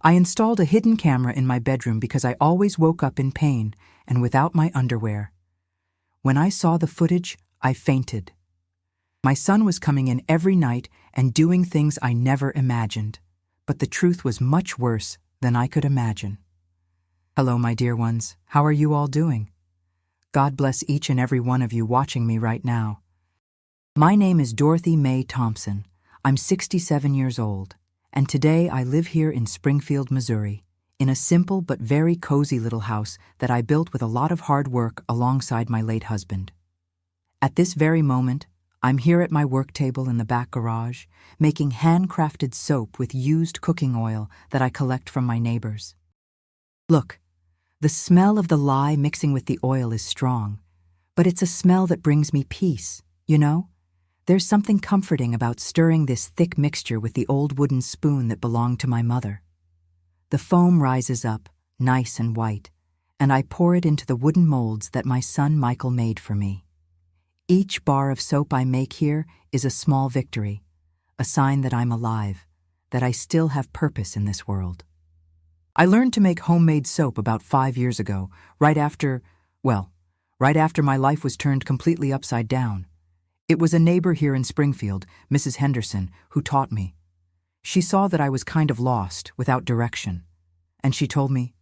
I installed a hidden camera in my bedroom because I always woke up in pain and without my underwear. When I saw the footage, I fainted. My son was coming in every night and doing things I never imagined, but the truth was much worse than I could imagine. Hello, my dear ones. How are you all doing? God bless each and every one of you watching me right now. My name is Dorothy Mae Thompson. I'm 67 years old, and today I live here in Springfield, Missouri, in a simple but very cozy little house that I built with a lot of hard work alongside my late husband. At this very moment, I'm here at my work table in the back garage, making handcrafted soap with used cooking oil that I collect from my neighbors. Look, the smell of the lye mixing with the oil is strong, but it's a smell that brings me peace, you know? There's something comforting about stirring this thick mixture with the old wooden spoon that belonged to my mother. The foam rises up, nice and white, and I pour it into the wooden molds that my son Michael made for me. Each bar of soap I make here is a small victory, a sign that I'm alive, that I still have purpose in this world. I learned to make homemade soap about 5 years ago, right after my life was turned completely upside down. It was a neighbor here in Springfield, Mrs. Henderson, who taught me. She saw that I was kind of lost, without direction, and she told me,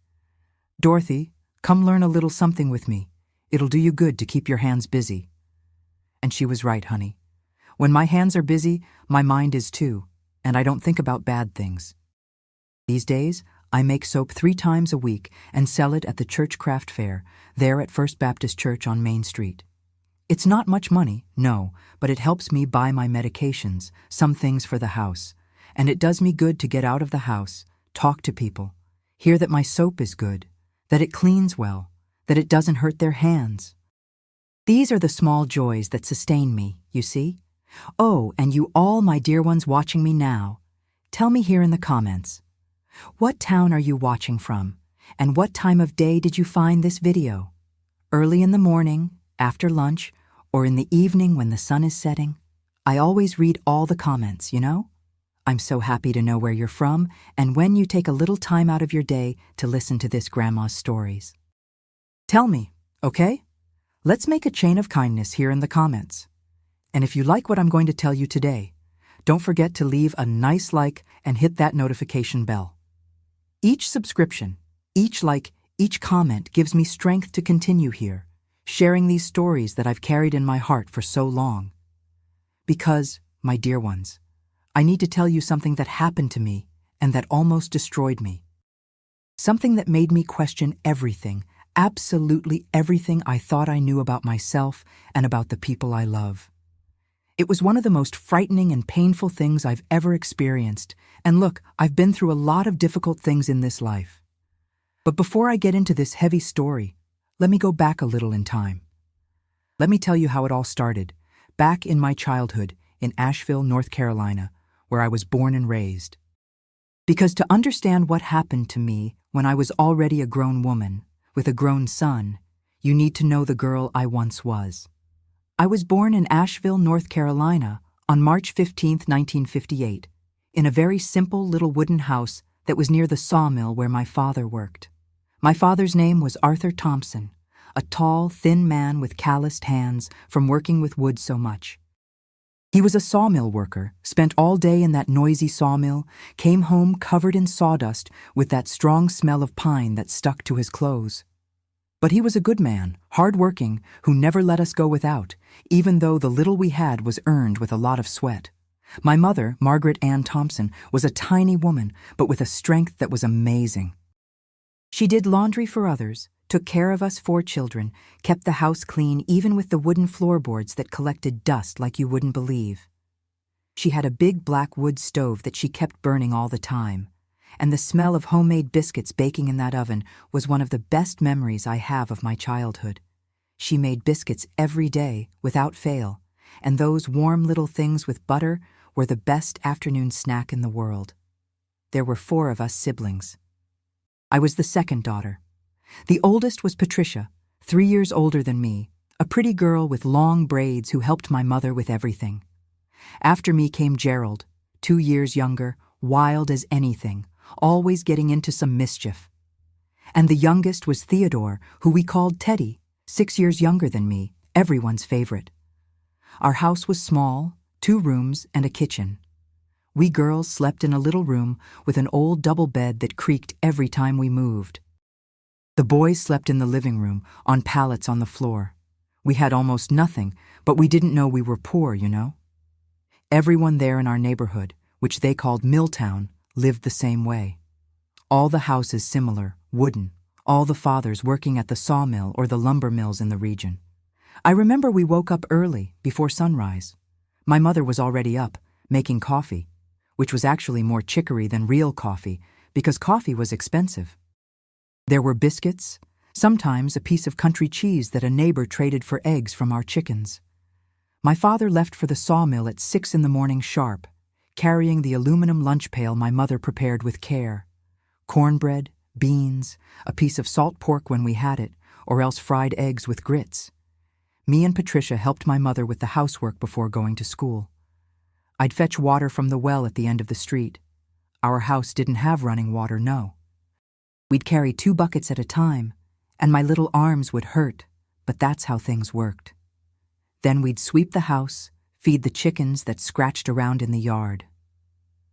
"Dorothy, come learn a little something with me. It'll do you good to keep your hands busy." And she was right, honey. When my hands are busy, my mind is too, and I don't think about bad things. These days, I make soap 3 times a week and sell it at the Church Craft Fair, there at First Baptist Church on Main Street. It's not much money, no, but it helps me buy my medications, some things for the house, and it does me good to get out of the house, talk to people, hear that my soap is good, that it cleans well, that it doesn't hurt their hands. These are the small joys that sustain me, you see? Oh, and you all, my dear ones watching me now, tell me here in the comments, what town are you watching from, and what time of day did you find this video? Early in the morning, after lunch, or in the evening when the sun is setting? I always read all the comments, you know? I'm so happy to know where you're from and when you take a little time out of your day to listen to this grandma's stories. Tell me, okay? Let's make a chain of kindness here in the comments. And if you like what I'm going to tell you today, don't forget to leave a nice like and hit that notification bell. Each subscription, each like, each comment gives me strength to continue here, sharing these stories that I've carried in my heart for so long. Because, my dear ones, I need to tell you something that happened to me and that almost destroyed me. Something that made me question everything, absolutely everything I thought I knew about myself and about the people I love. It was one of the most frightening and painful things I've ever experienced, and look, I've been through a lot of difficult things in this life. But before I get into this heavy story, let me go back a little in time. Let me tell you how it all started, back in my childhood in Asheville, North Carolina, where I was born and raised. Because to understand what happened to me when I was already a grown woman, with a grown son, you need to know the girl I once was. I was born in Asheville, North Carolina, on March 15, 1958, in a very simple little wooden house that was near the sawmill where my father worked. My father's name was Arthur Thompson, a tall, thin man with calloused hands from working with wood so much. He was a sawmill worker, spent all day in that noisy sawmill, came home covered in sawdust with that strong smell of pine that stuck to his clothes. But he was a good man, hard-working, who never let us go without, even though the little we had was earned with a lot of sweat. My mother, Margaret Ann Thompson, was a tiny woman, but with a strength that was amazing. She did laundry for others, took care of us 4 children, kept the house clean even with the wooden floorboards that collected dust like you wouldn't believe. She had a big black wood stove that she kept burning all the time, and the smell of homemade biscuits baking in that oven was one of the best memories I have of my childhood. She made biscuits every day, without fail, and those warm little things with butter were the best afternoon snack in the world. There were 4 of us siblings. I was the second daughter. The oldest was Patricia, 3 years older than me, a pretty girl with long braids who helped my mother with everything. After me came Gerald, 2 years younger, wild as anything, always getting into some mischief. And the youngest was Theodore, who we called Teddy, 6 years younger than me, everyone's favorite. Our house was small, 2 rooms and a kitchen. We girls slept in a little room with an old double bed that creaked every time we moved. The boys slept in the living room, on pallets on the floor. We had almost nothing, but we didn't know we were poor, you know? Everyone there in our neighborhood, which they called Milltown, lived the same way. All the houses similar, wooden, all the fathers working at the sawmill or the lumber mills in the region. I remember we woke up early, before sunrise. My mother was already up, making coffee, which was actually more chicory than real coffee, because coffee was expensive. There were biscuits, sometimes a piece of country cheese that a neighbor traded for eggs from our chickens. My father left for the sawmill at 6 in the morning sharp, carrying the aluminum lunch pail my mother prepared with care. Cornbread, beans, a piece of salt pork when we had it, or else fried eggs with grits. Me and Patricia helped my mother with the housework before going to school. I'd fetch water from the well at the end of the street. Our house didn't have running water, no. We'd carry 2 buckets at a time, and my little arms would hurt, but that's how things worked. Then we'd sweep the house, feed the chickens that scratched around in the yard.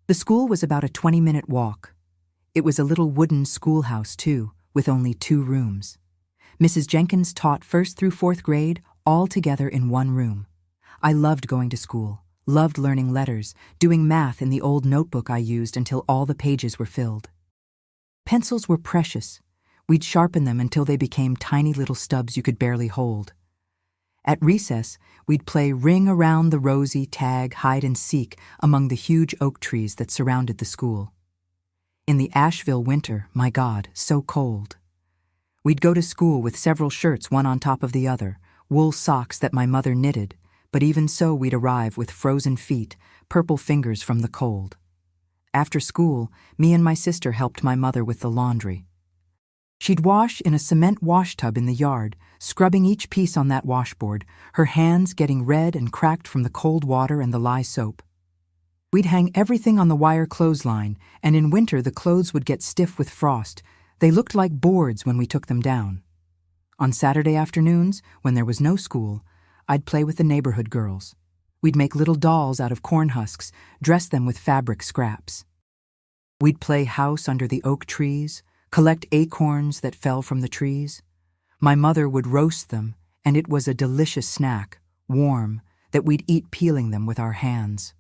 The school was about a 20-minute walk. It was a little wooden schoolhouse, too, with only 2 rooms. Mrs. Jenkins taught 1st through 4th grade all together in one room. I loved going to school, loved learning letters, doing math in the old notebook I used until all the pages were filled. Pencils were precious. We'd sharpen them until they became tiny little stubs you could barely hold. At recess, we'd play ring around the rosy, tag, hide and seek among the huge oak trees that surrounded the school. In the Asheville winter, my God, so cold. We'd go to school with several shirts one on top of the other, wool socks that my mother knitted, but even so we'd arrive with frozen feet, purple fingers from the cold. After school, me and my sister helped my mother with the laundry. She'd wash in a cement wash tub in the yard, scrubbing each piece on that washboard, her hands getting red and cracked from the cold water and the lye soap. We'd hang everything on the wire clothesline, and in winter the clothes would get stiff with frost. They looked like boards when we took them down. On Saturday afternoons, when there was no school, I'd play with the neighborhood girls. We'd make little dolls out of corn husks, dress them with fabric scraps. We'd play house under the oak trees, collect acorns that fell from the trees. My mother would roast them, and it was a delicious snack, warm, that we'd eat peeling them with our hands.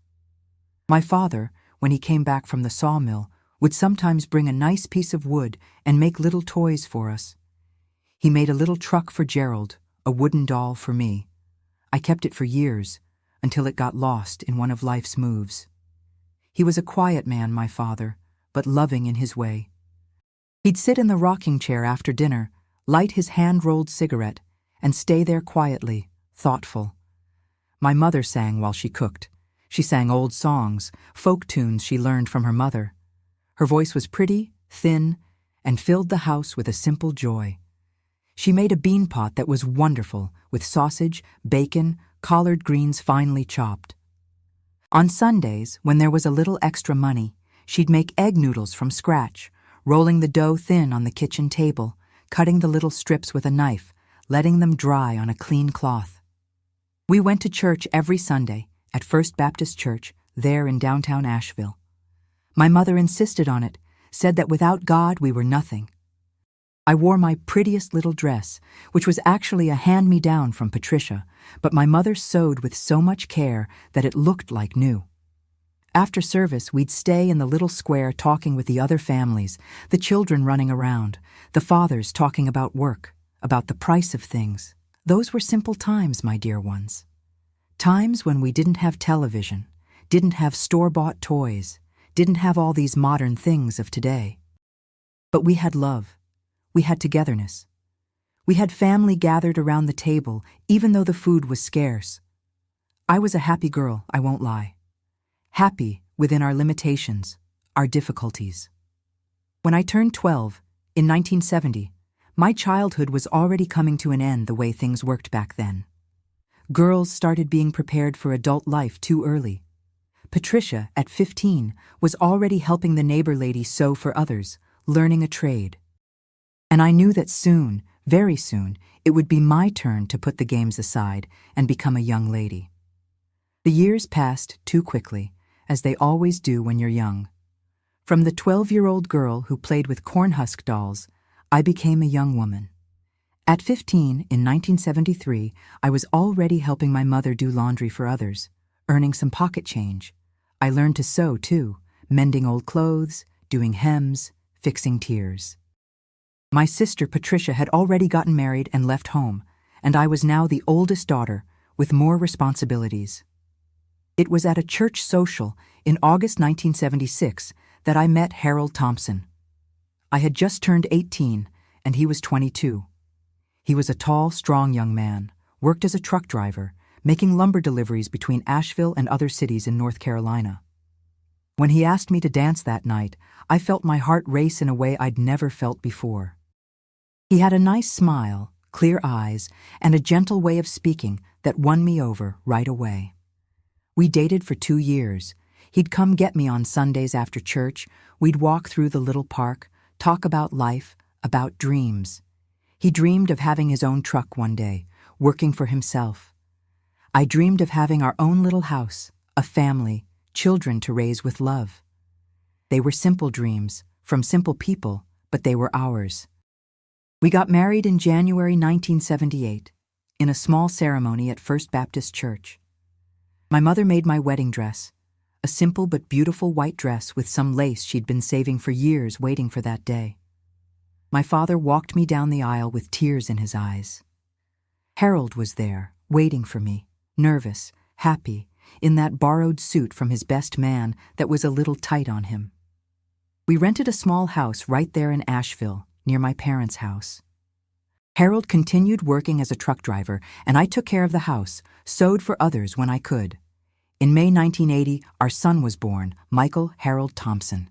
My father, when he came back from the sawmill, would sometimes bring a nice piece of wood and make little toys for us. He made a little truck for Gerald, a wooden doll for me. I kept it for years, until it got lost in one of life's moves. He was a quiet man, my father, but loving in his way. He'd sit in the rocking chair after dinner, light his hand-rolled cigarette, and stay there quietly, thoughtful. My mother sang while she cooked. She sang old songs, folk tunes she learned from her mother. Her voice was pretty, thin, and filled the house with a simple joy. She made a bean pot that was wonderful, with sausage, bacon, collard greens finely chopped. On Sundays, when there was a little extra money, she'd make egg noodles from scratch, rolling the dough thin on the kitchen table, cutting the little strips with a knife, letting them dry on a clean cloth. We went to church every Sunday, at First Baptist Church, there in downtown Asheville. My mother insisted on it, said that without God we were nothing. I wore my prettiest little dress, which was actually a hand-me-down from Patricia, but my mother sewed with so much care that it looked like new. After service, we'd stay in the little square talking with the other families, the children running around, the fathers talking about work, about the price of things. Those were simple times, my dear ones. Times when we didn't have television, didn't have store-bought toys, didn't have all these modern things of today. But we had love. We had togetherness. We had family gathered around the table, even though the food was scarce. I was a happy girl, I won't lie. Happy within our limitations, our difficulties. When I turned 12, in 1970, my childhood was already coming to an end the way things worked back then. Girls started being prepared for adult life too early. Patricia, at 15, was already helping the neighbor lady sew for others, learning a trade. And I knew that soon, very soon, it would be my turn to put the games aside and become a young lady. The years passed too quickly, as they always do when you're young. From the 12-year-old girl who played with cornhusk dolls, I became a young woman. At 15, in 1973, I was already helping my mother do laundry for others, earning some pocket change. I learned to sew, too, mending old clothes, doing hems, fixing tears. My sister Patricia had already gotten married and left home, and I was now the oldest daughter, with more responsibilities. It was at a church social in August 1976 that I met Harold Thompson. I had just turned 18, and he was 22. He was a tall, strong young man, worked as a truck driver, making lumber deliveries between Asheville and other cities in North Carolina. When he asked me to dance that night, I felt my heart race in a way I'd never felt before. He had a nice smile, clear eyes, and a gentle way of speaking that won me over right away. We dated for 2 years. He'd come get me on Sundays after church. We'd walk through the little park, talk about life, about dreams. He dreamed of having his own truck one day, working for himself. I dreamed of having our own little house, a family, children to raise with love. They were simple dreams, from simple people, but they were ours. We got married in January 1978, in a small ceremony at First Baptist Church. My mother made my wedding dress, a simple but beautiful white dress with some lace she'd been saving for years, waiting for that day. My father walked me down the aisle with tears in his eyes. Harold was there, waiting for me, nervous, happy, in that borrowed suit from his best man that was a little tight on him. We rented a small house right there in Asheville, near my parents' house. Harold continued working as a truck driver, and I took care of the house, sewed for others when I could. In May 1980, our son was born, Michael Harold Thompson.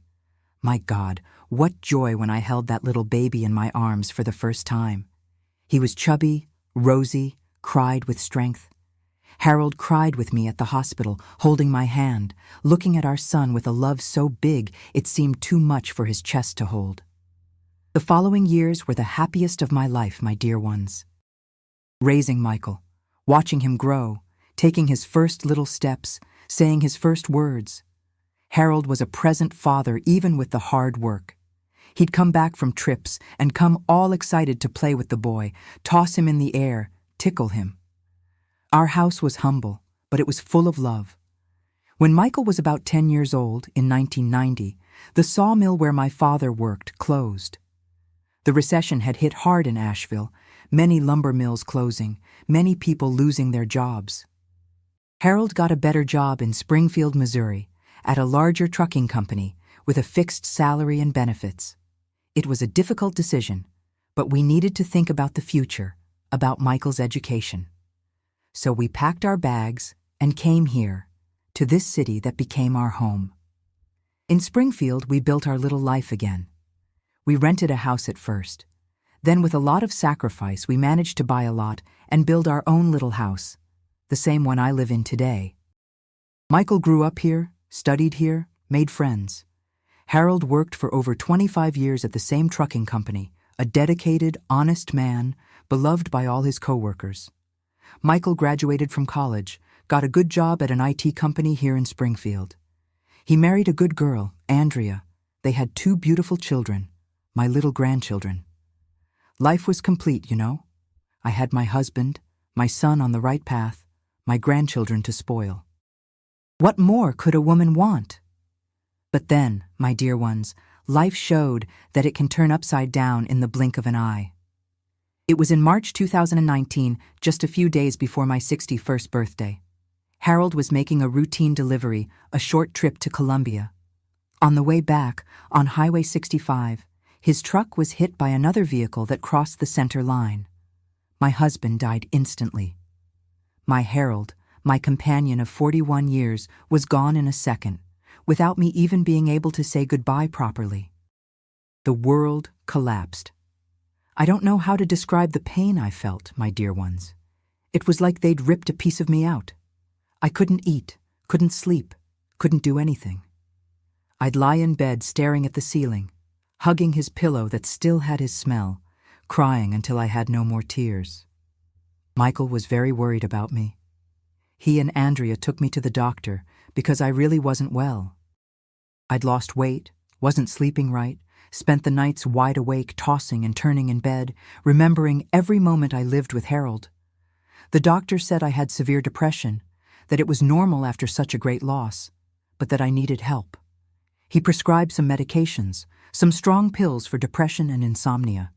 My God, what joy when I held that little baby in my arms for the first time. He was chubby, rosy, cried with strength. Harold cried with me at the hospital, holding my hand, looking at our son with a love so big it seemed too much for his chest to hold. The following years were the happiest of my life, my dear ones. Raising Michael, watching him grow, taking his first little steps, saying his first words. Harold was a present father even with the hard work. He'd come back from trips and come all excited to play with the boy, toss him in the air, tickle him. Our house was humble, but it was full of love. When Michael was about 10 years old, in 1990, the sawmill where my father worked closed. The recession had hit hard in Asheville, many lumber mills closing, many people losing their jobs. Harold got a better job in Springfield, Missouri, at a larger trucking company with a fixed salary and benefits. It was a difficult decision, but we needed to think about the future, about Michael's education. So we packed our bags and came here, to this city that became our home. In Springfield, we built our little life again. We rented a house at first. Then with a lot of sacrifice, we managed to buy a lot and build our own little house, the same one I live in today. Michael grew up here, studied here, made friends. Harold worked for over 25 years at the same trucking company, a dedicated, honest man, beloved by all his co-workers. Michael graduated from college, got a good job at an IT company here in Springfield. He married a good girl, Andrea. They had 2 beautiful children, my little grandchildren. Life was complete, you know. I had my husband, my son on the right path, my grandchildren to spoil. What more could a woman want? But then, my dear ones, life showed that it can turn upside down in the blink of an eye. It was in March 2019, just a few days before my 61st birthday. Harold was making a routine delivery, a short trip to Columbia. On the way back, on Highway 65, his truck was hit by another vehicle that crossed the center line. My husband died instantly. My Harold, my companion of 41 years, was gone in a second, without me even being able to say goodbye properly. The world collapsed. I don't know how to describe the pain I felt, my dear ones. It was like they'd ripped a piece of me out. I couldn't eat, couldn't sleep, couldn't do anything. I'd lie in bed staring at the ceiling, hugging his pillow that still had his smell, crying until I had no more tears. Michael was very worried about me. He and Andrea took me to the doctor because I really wasn't well. I'd lost weight, wasn't sleeping right, spent the nights wide awake, tossing and turning in bed, remembering every moment I lived with Harold. The doctor said I had severe depression, that it was normal after such a great loss, but that I needed help. He prescribed some medications, some strong pills for depression and insomnia.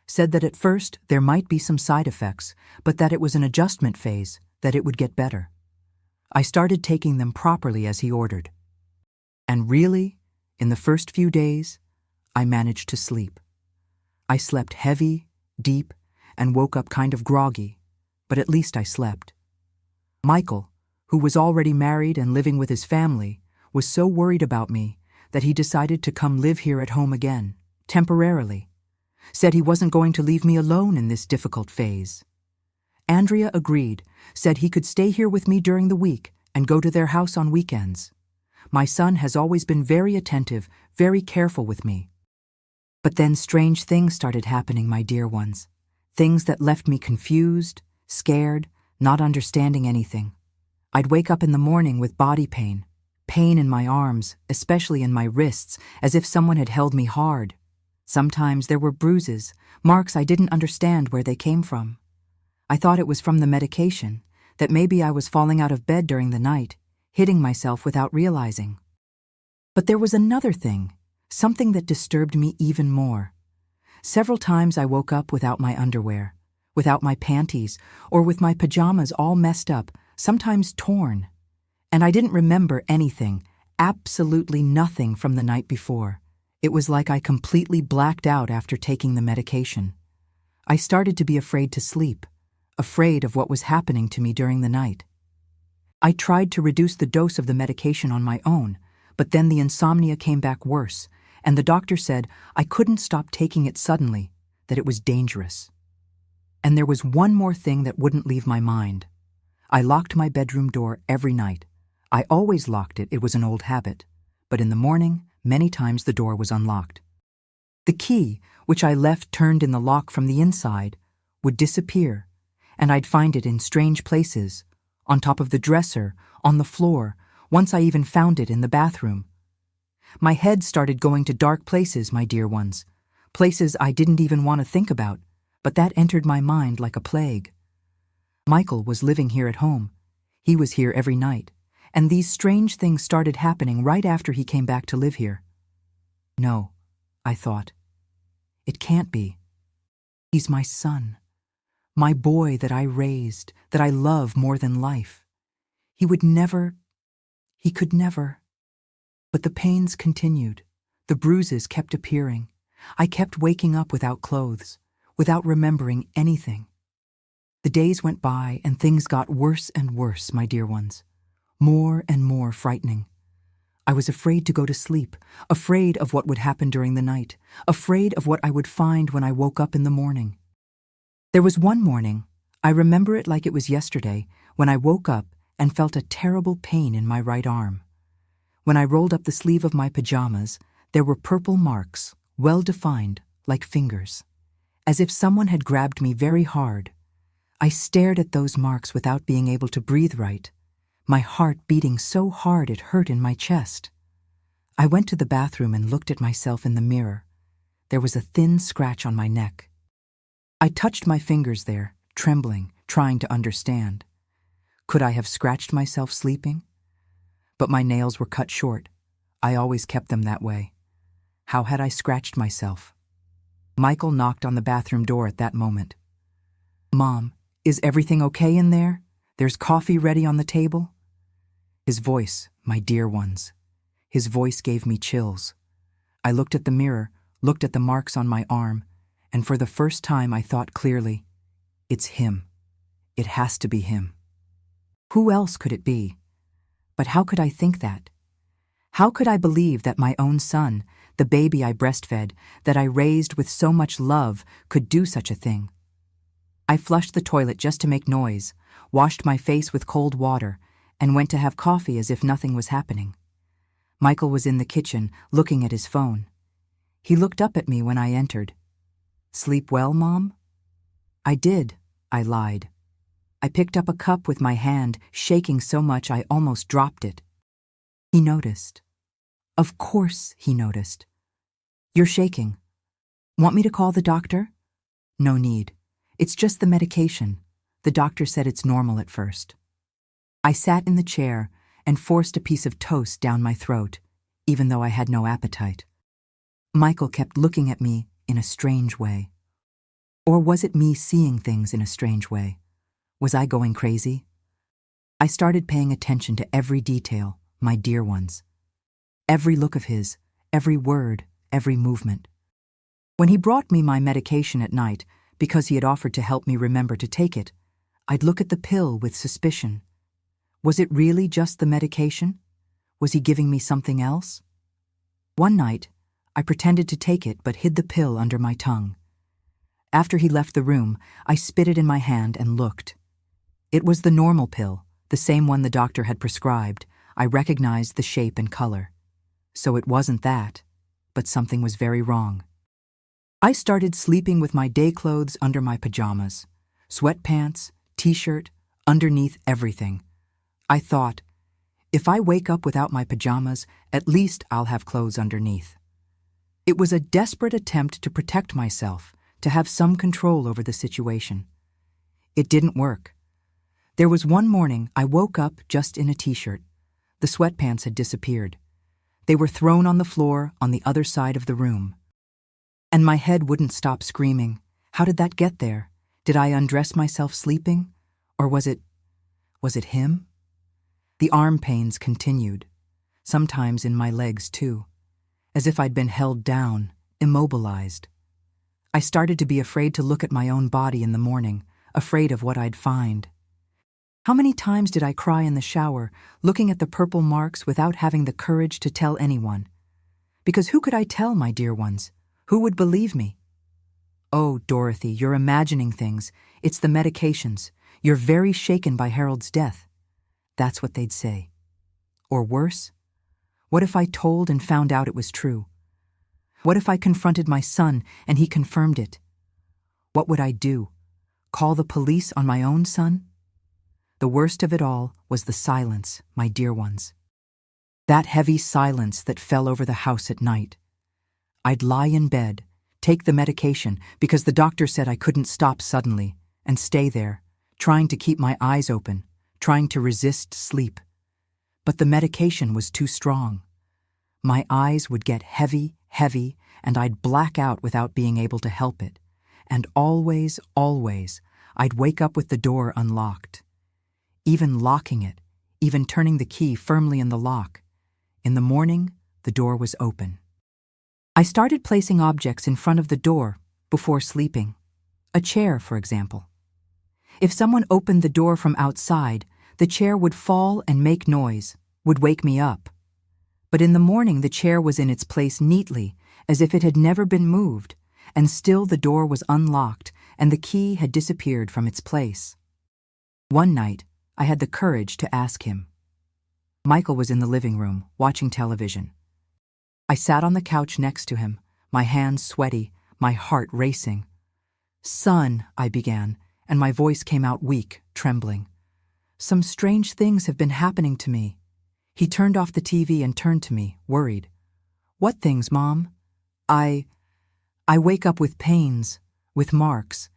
Said that at first there might be some side effects, but that it was an adjustment phase, that it would get better. I started taking them properly as he ordered. And really, in the first few days, I managed to sleep. I slept heavy, deep, and woke up kind of groggy, but at least I slept. Michael, who was already married and living with his family, was so worried about me that he decided to come live here at home again, temporarily. Said he wasn't going to leave me alone in this difficult phase. Andrea agreed, said he could stay here with me during the week and go to their house on weekends. My son has always been very attentive, very careful with me. But then strange things started happening, my dear ones. Things that left me confused, scared, not understanding anything. I'd wake up in the morning with body pain, pain in my arms, especially in my wrists, as if someone had held me hard. Sometimes there were bruises, marks I didn't understand where they came from. I thought it was from the medication, that maybe I was falling out of bed during the night, hitting myself without realizing. But there was another thing, something that disturbed me even more. Several times I woke up without my underwear, without my panties, or with my pajamas all messed up, sometimes torn. And I didn't remember anything, absolutely nothing from the night before. It was like I completely blacked out after taking the medication. I started to be afraid to sleep, afraid of what was happening to me during the night. I tried to reduce the dose of the medication on my own, but then the insomnia came back worse, and the doctor said I couldn't stop taking it suddenly, that it was dangerous. And there was one more thing that wouldn't leave my mind. I locked my bedroom door every night. I always locked it, it was an old habit, but in the morning, many times the door was unlocked. The key, which I left turned in the lock from the inside, would disappear, and I'd find it in strange places, on top of the dresser, on the floor. Once I even found it in the bathroom. My head started going to dark places, my dear ones, places I didn't even want to think about, but that entered my mind like a plague. Michael was living here at home. He was here every night, and these strange things started happening right after he came back to live here. No, I thought. It can't be. He's my son, my boy that I raised, that I love more than life. He could never. But the pains continued. The bruises kept appearing. I kept waking up without clothes, without remembering anything. The days went by and things got worse and worse, my dear ones. More and more frightening. I was afraid to go to sleep, afraid of what would happen during the night, afraid of what I would find when I woke up in the morning. There was one morning, I remember it like it was yesterday, when I woke up and felt a terrible pain in my right arm. When I rolled up the sleeve of my pajamas, there were purple marks, well defined, like fingers, as if someone had grabbed me very hard. I stared at those marks without being able to breathe right, my heart beating so hard it hurt in my chest. I went to the bathroom and looked at myself in the mirror. There was a thin scratch on my neck. I touched my fingers there, trembling, trying to understand. Could I have scratched myself sleeping? But my nails were cut short. I always kept them that way. How had I scratched myself? Michael knocked on the bathroom door at that moment. "Mom, is everything okay in there? There's coffee ready on the table?" His voice, my dear ones, his voice gave me chills. I looked at the mirror, looked at the marks on my arm, and for the first time I thought clearly, it's him. It has to be him. Who else could it be? But how could I think that? How could I believe that my own son, the baby I breastfed, that I raised with so much love, could do such a thing? I flushed the toilet just to make noise, washed my face with cold water, and went to have coffee as if nothing was happening. Michael was in the kitchen, looking at his phone. He looked up at me when I entered. "Sleep well, Mom?" "I did," I lied. I picked up a cup with my hand, shaking so much I almost dropped it. He noticed. Of course he noticed. "You're shaking. Want me to call the doctor?" "No need. It's just the medication. The doctor said it's normal at first." I sat in the chair and forced a piece of toast down my throat, even though I had no appetite. Michael kept looking at me in a strange way. Or was it me seeing things in a strange way? Was I going crazy? I started paying attention to every detail, my dear ones. Every look of his, every word, every movement. When he brought me my medication at night, because he had offered to help me remember to take it, I'd look at the pill with suspicion. Was it really just the medication? Was he giving me something else? One night, I pretended to take it but hid the pill under my tongue. After he left the room, I spit it in my hand and looked. It was the normal pill, the same one the doctor had prescribed. I recognized the shape and color. So it wasn't that, but something was very wrong. I started sleeping with my day clothes under my pajamas, sweatpants, t-shirt, underneath everything. I thought, if I wake up without my pajamas, at least I'll have clothes underneath. It was a desperate attempt to protect myself, to have some control over the situation. It didn't work. There was one morning I woke up just in a t-shirt. The sweatpants had disappeared. They were thrown on the floor on the other side of the room. And my head wouldn't stop screaming. How did that get there? Did I undress myself sleeping? Or was it him? The arm pains continued, sometimes in my legs too, as if I'd been held down, immobilized. I started to be afraid to look at my own body in the morning, afraid of what I'd find. How many times did I cry in the shower, looking at the purple marks without having the courage to tell anyone? Because who could I tell, my dear ones? Who would believe me? "Oh, Dorothy, you're imagining things. It's the medications. You're very shaken by Harold's death." That's what they'd say. Or worse, what if I told and found out it was true? What if I confronted my son and he confirmed it? What would I do? Call the police on my own son? The worst of it all was the silence, my dear ones. That heavy silence that fell over the house at night. I'd lie in bed, take the medication because the doctor said I couldn't stop suddenly, and stay there, trying to keep my eyes open, trying to resist sleep. But the medication was too strong. My eyes would get heavy, and I'd black out without being able to help it. And always, I'd wake up with the door unlocked. Even locking it, even turning the key firmly in the lock. In the morning, the door was open. I started placing objects in front of the door before sleeping. A chair, for example. If someone opened the door from outside, the chair would fall and make noise, would wake me up. But in the morning, the chair was in its place neatly, as if it had never been moved, and still the door was unlocked and the key had disappeared from its place. One night, I had the courage to ask him. Michael was in the living room, watching television. I sat on the couch next to him, my hands sweaty, my heart racing. "Son," I began, and my voice came out weak, trembling. "Some strange things have been happening to me." He turned off the TV and turned to me, worried. "What things, Mom?" I wake up with pains, with marks,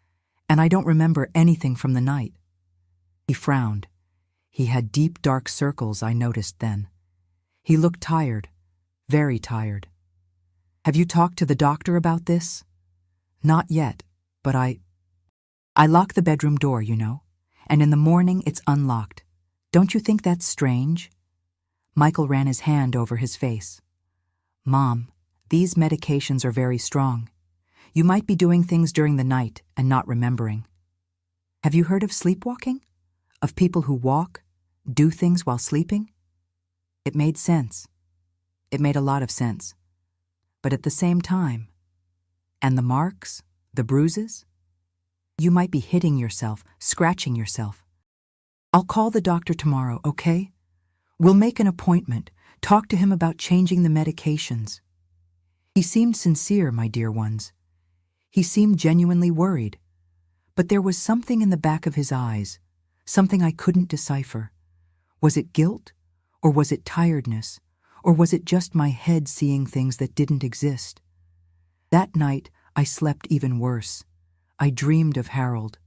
and I don't remember anything from the night." He frowned. He had deep, dark circles, I noticed then. He looked tired, very tired. "Have you talked to the doctor about this?" "Not yet, but I lock the bedroom door, you know, and in the morning it's unlocked. Don't you think that's strange?" Michael ran his hand over his face. "Mom, these medications are very strong. You might be doing things during the night and not remembering. Have you heard of sleepwalking? Of people who walk, do things while sleeping?" It made sense. It made a lot of sense. But at the same time, and the marks, the bruises? You might be hitting yourself, scratching yourself. I'll call the doctor tomorrow, okay? We'll make an appointment, talk to him about changing the medications. He seemed sincere, my dear ones. He seemed genuinely worried. But there was something in the back of his eyes, something I couldn't decipher. Was it guilt? Or was it tiredness? Or was it just my head seeing things that didn't exist? That night, I slept even worse. I dreamed of Harold.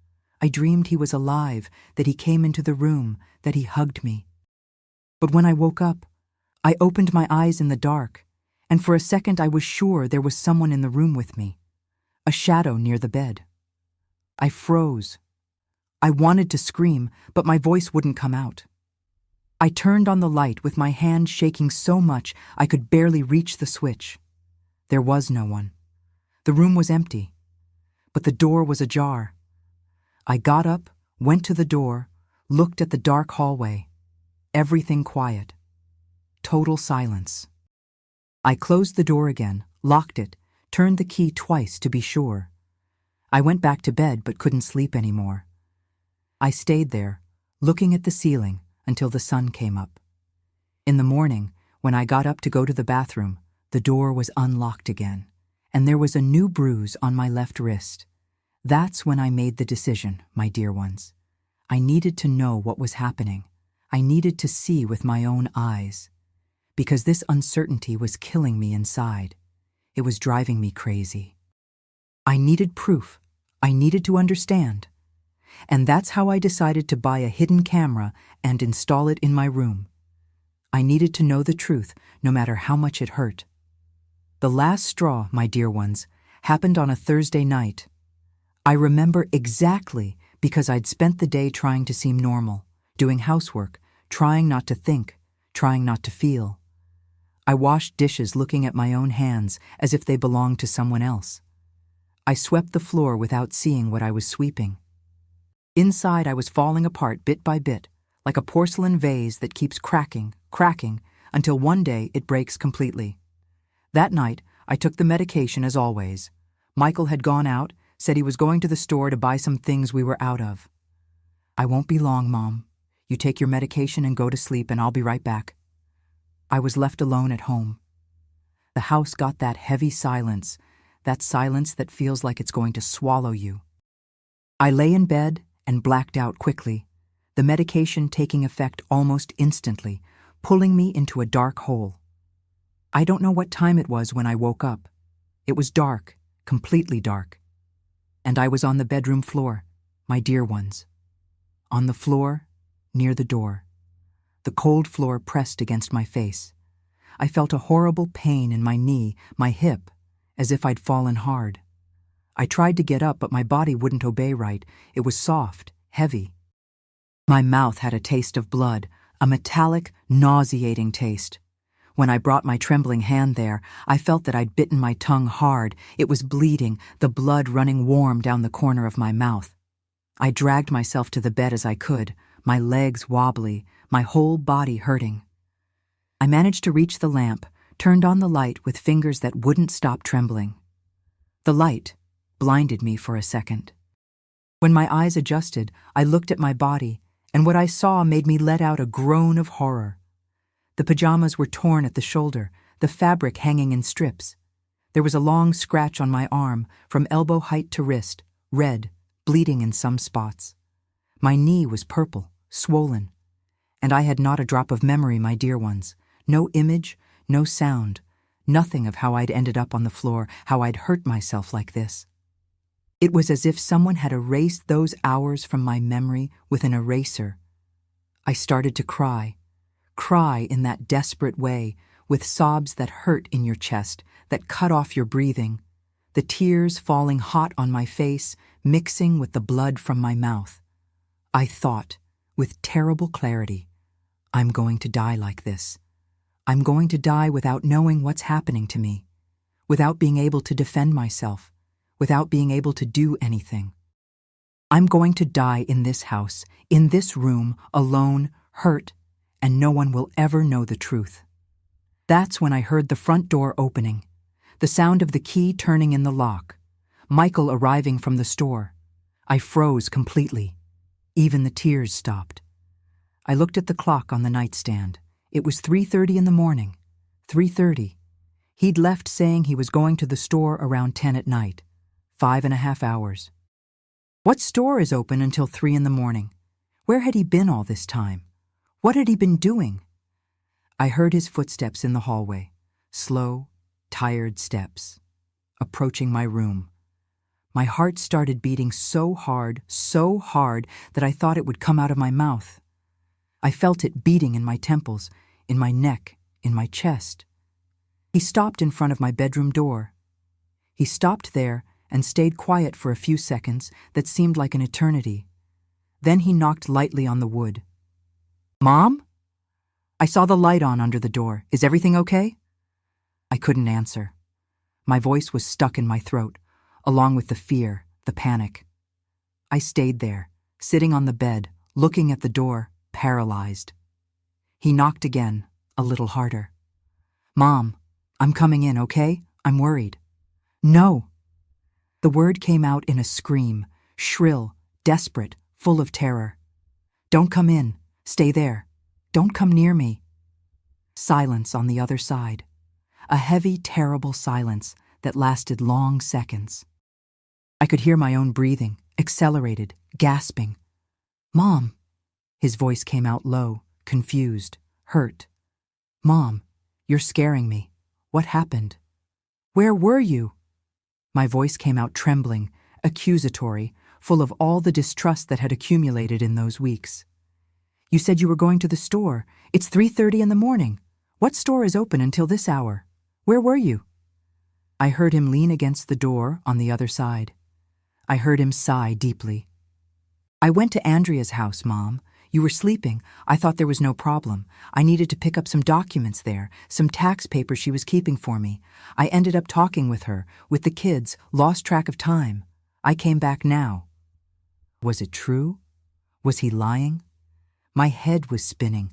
I dreamed he was alive, that he came into the room, that he hugged me. But when I woke up, I opened my eyes in the dark, and for a second I was sure there was someone in the room with me, a shadow near the bed. I froze. I wanted to scream, but my voice wouldn't come out. I turned on the light with my hand shaking so much I could barely reach the switch. There was no one. The room was empty, but the door was ajar. I got up, went to the door, looked at the dark hallway. Everything quiet. Total silence. I closed the door again, locked it, turned the key twice to be sure. I went back to bed but couldn't sleep anymore. I stayed there, looking at the ceiling until the sun came up. In the morning, when I got up to go to the bathroom, the door was unlocked again, and there was a new bruise on my left wrist. That's when I made the decision, my dear ones. I needed to know what was happening. I needed to see with my own eyes. Because this uncertainty was killing me inside. It was driving me crazy. I needed proof. I needed to understand. And that's how I decided to buy a hidden camera and install it in my room. I needed to know the truth, no matter how much it hurt. The last straw, my dear ones, happened on a Thursday night. I remember exactly because I'd spent the day trying to seem normal, doing housework, trying not to think, trying not to feel. I washed dishes looking at my own hands as if they belonged to someone else. I swept the floor without seeing what I was sweeping. Inside, I was falling apart bit by bit, like a porcelain vase that keeps cracking, until one day it breaks completely. That night, I took the medication as always. Michael had gone out, said he was going to the store to buy some things we were out of. "I won't be long, Mom. You take your medication and go to sleep, and I'll be right back." I was left alone at home. The house got that heavy silence, that silence that feels like it's going to swallow you. I lay in bed and blacked out quickly, the medication taking effect almost instantly, pulling me into a dark hole. I don't know what time it was when I woke up. It was dark, completely dark. And I was on the bedroom floor, my dear ones. On the floor, near the door. The cold floor pressed against my face. I felt a horrible pain in my knee, my hip, as if I'd fallen hard. I tried to get up, but my body wouldn't obey right. It was soft, heavy. My mouth had a taste of blood, a metallic, nauseating taste. When I brought my trembling hand there, I felt that I'd bitten my tongue hard. It was bleeding, the blood running warm down the corner of my mouth. I dragged myself to the bed as I could, my legs wobbly, my whole body hurting. I managed to reach the lamp, turned on the light with fingers that wouldn't stop trembling. The light blinded me for a second. When my eyes adjusted, I looked at my body, and what I saw made me let out a groan of horror. The pajamas were torn at the shoulder, the fabric hanging in strips. There was a long scratch on my arm, from elbow height to wrist, red, bleeding in some spots. My knee was purple, swollen. And I had not a drop of memory, my dear ones. No image, no sound, nothing of how I'd ended up on the floor, how I'd hurt myself like this. It was as if someone had erased those hours from my memory with an eraser. I started to cry in that desperate way, with sobs that hurt in your chest, that cut off your breathing, the tears falling hot on my face, mixing with the blood from my mouth. I thought, with terrible clarity, I'm going to die like this. I'm going to die without knowing what's happening to me, without being able to defend myself, without being able to do anything. I'm going to die in this house, in this room, alone, hurt, and no one will ever know the truth. That's when I heard the front door opening, the sound of the key turning in the lock, Michael arriving from the store. I froze completely. Even the tears stopped. I looked at the clock on the nightstand. It was 3:30 in the morning. 3:30. He'd left saying he was going to the store around 10 at night. 5.5 hours. What store is open until 3 in the morning? Where had he been all this time? What had he been doing? I heard his footsteps in the hallway. Slow, tired steps. Approaching my room. My heart started beating so hard that I thought it would come out of my mouth. I felt it beating in my temples, in my neck, in my chest. He stopped in front of my bedroom door. He stopped there and stayed quiet for a few seconds that seemed like an eternity. Then he knocked lightly on the wood. "Mom?" I saw the light on under the door. "Is everything okay?" I couldn't answer. My voice was stuck in my throat, along with the fear, the panic. I stayed there, sitting on the bed, looking at the door, paralyzed. He knocked again, a little harder. "Mom, I'm coming in, okay? I'm worried." "No." The word came out in a scream, shrill, desperate, full of terror. "Don't come in. Stay there. Don't come near me." Silence on the other side. A heavy, terrible silence that lasted long seconds. I could hear my own breathing, accelerated, gasping. "Mom." His voice came out low, confused, hurt. "Mom, you're scaring me. What happened? Where were you?" My voice came out trembling, accusatory, full of all the distrust that had accumulated in those weeks. "You said you were going to the store. It's 3:30 in the morning. What store is open until this hour? Where were you?" I heard him lean against the door on the other side. I heard him sigh deeply. "I went to Andrea's house, Mom. You were sleeping. I thought there was no problem. I needed to pick up some documents there, some tax papers she was keeping for me. I ended up talking with her, with the kids, lost track of time. I came back now." Was it true? Was he lying? My head was spinning.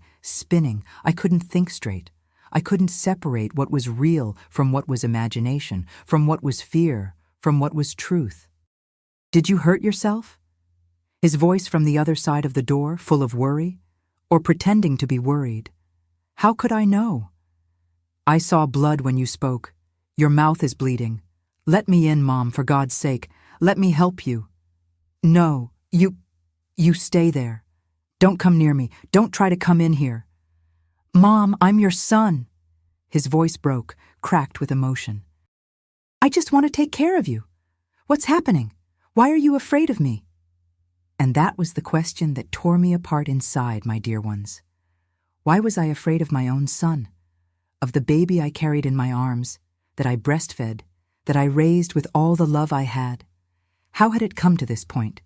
I couldn't think straight. I couldn't separate what was real from what was imagination, from what was fear, from what was truth. "Did you hurt yourself?" His voice from the other side of the door, full of worry, or pretending to be worried. How could I know? "I saw blood when you spoke. Your mouth is bleeding. Let me in, Mom, for God's sake. Let me help you." "No, you stay there. Don't come near me. Don't try to come in here." "Mom, I'm your son." His voice broke, cracked with emotion. "I just want to take care of you. What's happening? Why are you afraid of me?" And that was the question that tore me apart inside, my dear ones. Why was I afraid of my own son? Of the baby I carried in my arms, that I breastfed, that I raised with all the love I had? How had it come to this point?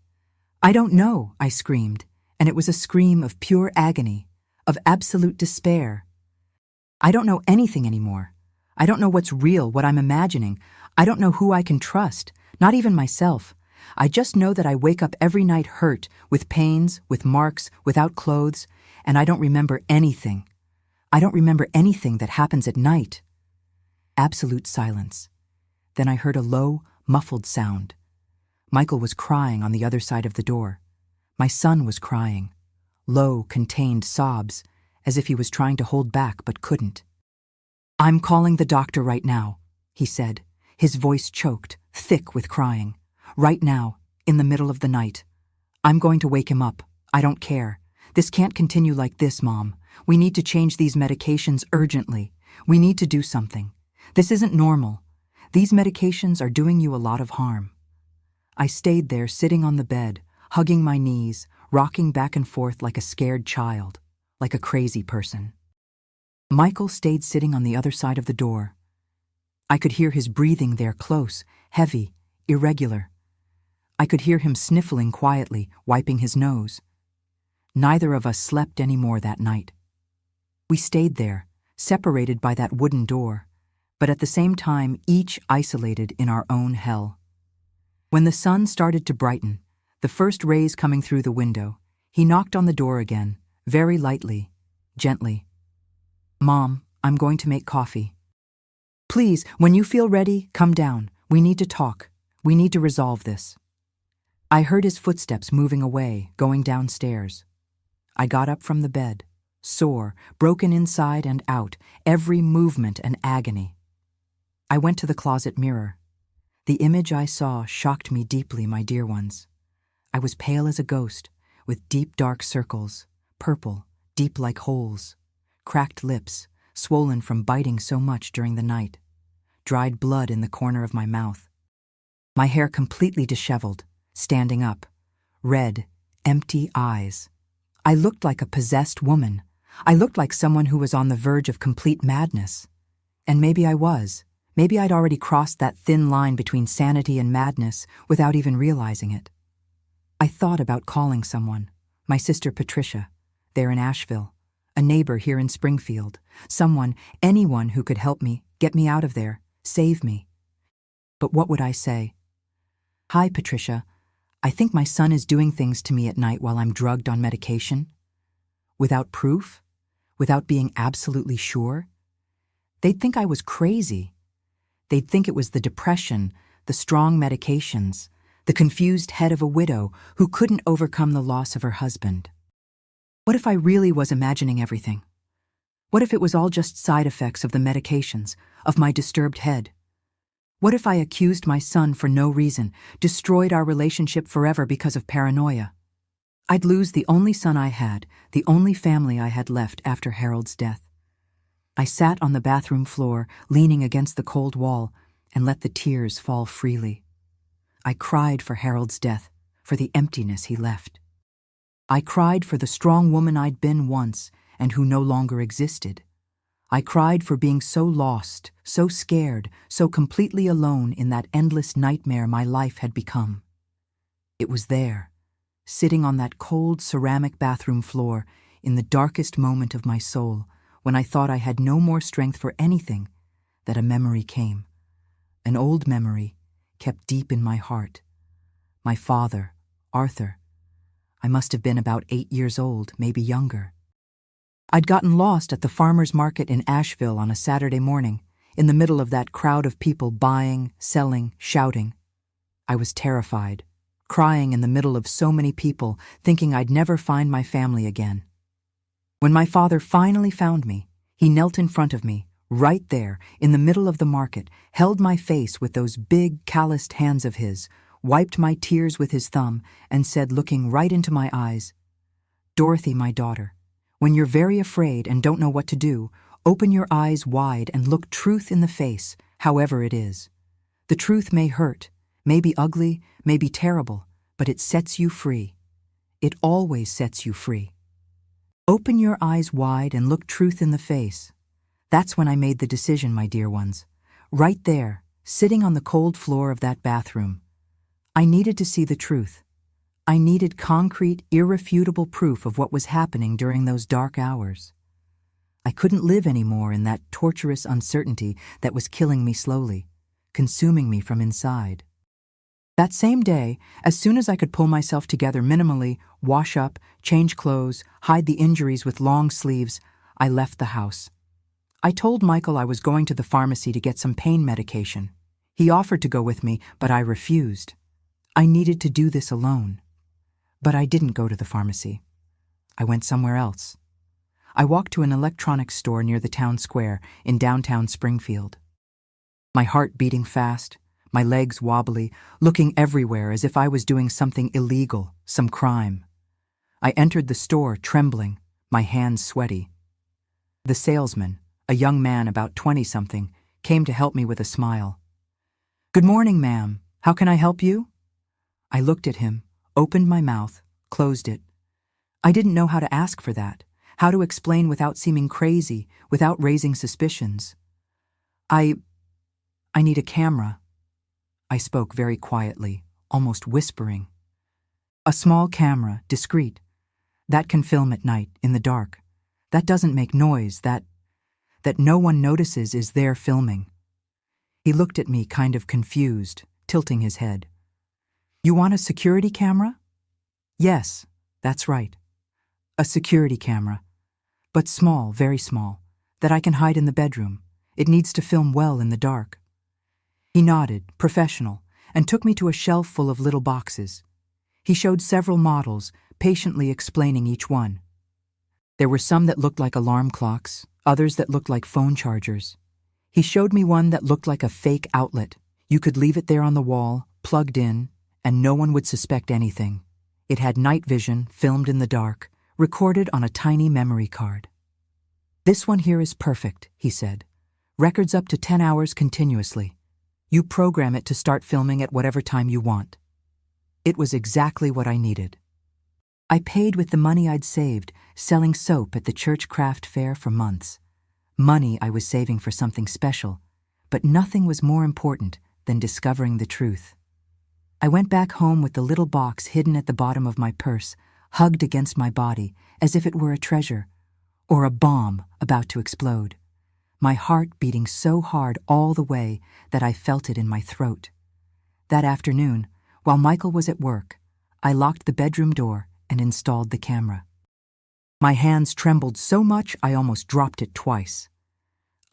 "I don't know," I screamed, and it was a scream of pure agony, of absolute despair. I don't know anything anymore. I don't know what's real, what I'm imagining. I don't know who I can trust, not even myself. I just know that I wake up every night hurt, with pains, with marks, without clothes, and I don't remember anything. I don't remember anything that happens at night. Absolute silence. Then I heard a low, muffled sound. Michael was crying on the other side of the door. My son was crying. Low, contained sobs, as if he was trying to hold back but couldn't. "I'm calling the doctor right now," he said, his voice choked, thick with crying. "Right now, in the middle of the night. I'm going to wake him up. I don't care. This can't continue like this, Mom. We need to change these medications urgently. We need to do something. This isn't normal. These medications are doing you a lot of harm." I stayed there sitting on the bed, hugging my knees, rocking back and forth like a scared child, like a crazy person. Michael stayed sitting on the other side of the door. I could hear his breathing there close, heavy, irregular. I could hear him sniffling quietly, wiping his nose. Neither of us slept any more that night. We stayed there, separated by that wooden door, but at the same time each isolated in our own hell. When the sun started to brighten, the first rays coming through the window, he knocked on the door again, very lightly, gently. "Mom, I'm going to make coffee. Please, when you feel ready, come down. We need to talk. We need to resolve this." I heard his footsteps moving away, going downstairs. I got up from the bed, sore, broken inside and out, every movement an agony. I went to the closet mirror. The image I saw shocked me deeply, my dear ones. I was pale as a ghost, with deep dark circles, purple, deep like holes, cracked lips, swollen from biting so much during the night, dried blood in the corner of my mouth. My hair completely disheveled, standing up, red, empty eyes. I looked like a possessed woman. I looked like someone who was on the verge of complete madness. And maybe I was. Maybe I'd already crossed that thin line between sanity and madness without even realizing it. I thought about calling someone, my sister Patricia, there in Asheville, a neighbor here in Springfield, someone, anyone who could help me, get me out of there, save me. But what would I say? Hi, Patricia. I think my son is doing things to me at night while I'm drugged on medication. Without proof? Without being absolutely sure? They'd think I was crazy. They'd think it was the depression, the strong medications, the confused head of a widow who couldn't overcome the loss of her husband. What if I really was imagining everything? What if it was all just side effects of the medications, of my disturbed head? What if I accused my son for no reason, destroyed our relationship forever because of paranoia? I'd lose the only son I had, the only family I had left after Harold's death. I sat on the bathroom floor, leaning against the cold wall, and let the tears fall freely. I cried for Harold's death, for the emptiness he left. I cried for the strong woman I'd been once and who no longer existed. I cried for being so lost, so scared, so completely alone in that endless nightmare my life had become. It was there, sitting on that cold ceramic bathroom floor, in the darkest moment of my soul, when I thought I had no more strength for anything, that a memory came. An old memory, kept deep in my heart. My father, Arthur. I must have been about 8 years old, maybe younger. I'd gotten lost at the farmer's market in Asheville on a Saturday morning, in the middle of that crowd of people buying, selling, shouting. I was terrified, crying in the middle of so many people, thinking I'd never find my family again. When my father finally found me, he knelt in front of me, right there, in the middle of the market, held my face with those big, calloused hands of his, wiped my tears with his thumb, and said, looking right into my eyes, "Dorothy, my daughter, when you're very afraid and don't know what to do, open your eyes wide and look truth in the face, however it is. The truth may hurt, may be ugly, may be terrible, but it sets you free. It always sets you free. Open your eyes wide and look truth in the face." That's when I made the decision, my dear ones. Right there, sitting on the cold floor of that bathroom. I needed to see the truth. I needed concrete, irrefutable proof of what was happening during those dark hours. I couldn't live anymore in that torturous uncertainty that was killing me slowly, consuming me from inside. That same day, as soon as I could pull myself together minimally, wash up, change clothes, hide the injuries with long sleeves, I left the house. I told Michael I was going to the pharmacy to get some pain medication. He offered to go with me, but I refused. I needed to do this alone. But I didn't go to the pharmacy. I went somewhere else. I walked to an electronics store near the town square in downtown Springfield. My heart beating fast, my legs wobbly, looking everywhere as if I was doing something illegal, some crime. I entered the store trembling, my hands sweaty. The salesman, a young man about 20-something, came to help me with a smile. "Good morning, ma'am. How can I help you?" I looked at him, opened my mouth, closed it. I didn't know how to ask for that, how to explain without seeming crazy, without raising suspicions. I need a camera." I spoke very quietly, almost whispering. "A small camera, discreet. That can film at night, in the dark. That doesn't make noise, that no one notices is there filming." He looked at me kind of confused, tilting his head. "You want a security camera?" "Yes, that's right. A security camera. But small, very small, that I can hide in the bedroom. It needs to film well in the dark." He nodded, professional, and took me to a shelf full of little boxes. He showed several models, patiently explaining each one. There were some that looked like alarm clocks, others that looked like phone chargers. He showed me one that looked like a fake outlet. You could leave it there on the wall, plugged in, and no one would suspect anything. It had night vision, filmed in the dark, recorded on a tiny memory card. "This one here is perfect," he said. "Records up to 10 hours continuously. You program it to start filming at whatever time you want." It was exactly what I needed. I paid with the money I'd saved, selling soap at the church craft fair for months. Money I was saving for something special, but nothing was more important than discovering the truth. I went back home with the little box hidden at the bottom of my purse, hugged against my body as if it were a treasure, or a bomb about to explode. My heart beating so hard all the way that I felt it in my throat. That afternoon, while Michael was at work, I locked the bedroom door and installed the camera. My hands trembled so much I almost dropped it twice.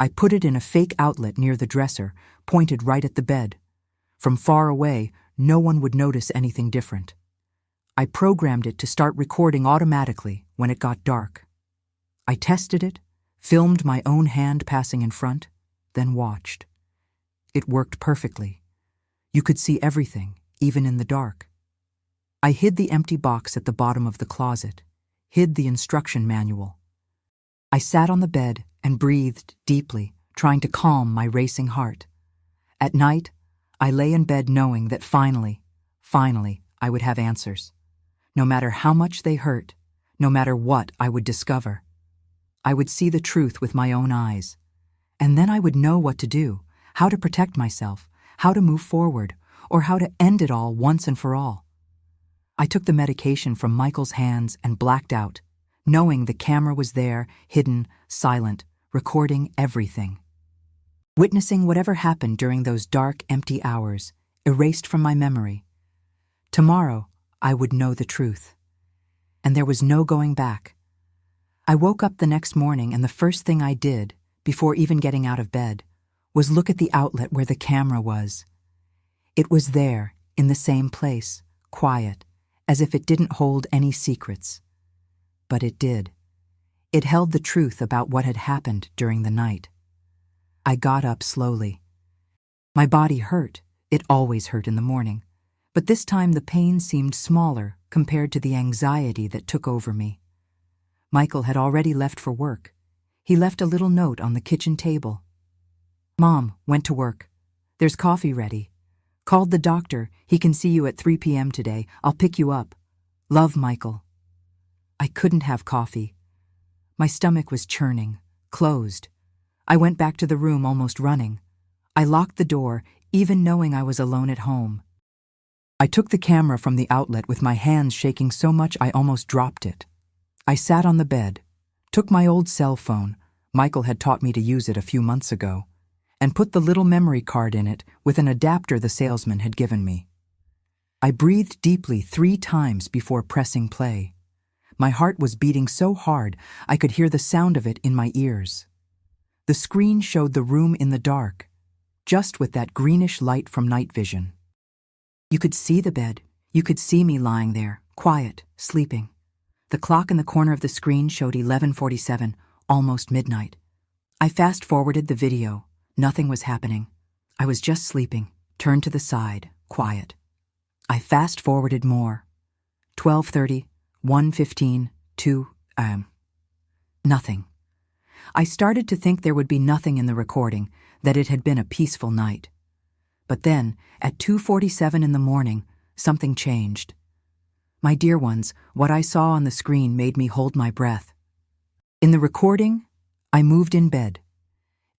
I put it in a fake outlet near the dresser, pointed right at the bed. From far away, no one would notice anything different. I programmed it to start recording automatically when it got dark. I tested it, filmed my own hand passing in front, then watched. It worked perfectly. You could see everything, even in the dark. I hid the empty box at the bottom of the closet, hid the instruction manual. I sat on the bed and breathed deeply, trying to calm my racing heart. At night, I lay in bed knowing that finally, I would have answers. No matter how much they hurt, no matter what I would discover. I would see the truth with my own eyes. And then I would know what to do, how to protect myself, how to move forward, or how to end it all once and for all. I took the medication from Michael's hands and blacked out, knowing the camera was there, hidden, silent, recording everything. Witnessing whatever happened during those dark, empty hours, erased from my memory. Tomorrow, I would know the truth. And there was no going back. I woke up the next morning and the first thing I did, before even getting out of bed, was look at the outlet where the camera was. It was there, in the same place, quiet, as if it didn't hold any secrets. But it did. It held the truth about what had happened during the night. I got up slowly. My body hurt. It always hurt in the morning. But this time the pain seemed smaller compared to the anxiety that took over me. Michael had already left for work. He left a little note on the kitchen table. "Mom went to work. There's coffee ready. Called the doctor. He can see you at 3 p.m. today. I'll pick you up. Love, Michael." I couldn't have coffee. My stomach was churning, closed. I went back to the room almost running. I locked the door, even knowing I was alone at home. I took the camera from the outlet with my hands shaking so much I almost dropped it. I sat on the bed, took my old cell phone, Michael had taught me to use it a few months ago, and put the little memory card in it with an adapter the salesman had given me. I breathed deeply 3 times before pressing play. My heart was beating so hard I could hear the sound of it in my ears. The screen showed the room in the dark, just with that greenish light from night vision. You could see the bed. You could see me lying there, quiet, sleeping. The clock in the corner of the screen showed 11:47, almost midnight. I fast-forwarded the video. Nothing was happening. I was just sleeping, turned to the side, quiet. I fast-forwarded more. 12:30, 1:15, 2, nothing. I started to think there would be nothing in the recording, that it had been a peaceful night. But then, at 2:47 in the morning, something changed. My dear ones, what I saw on the screen made me hold my breath. In the recording, I moved in bed.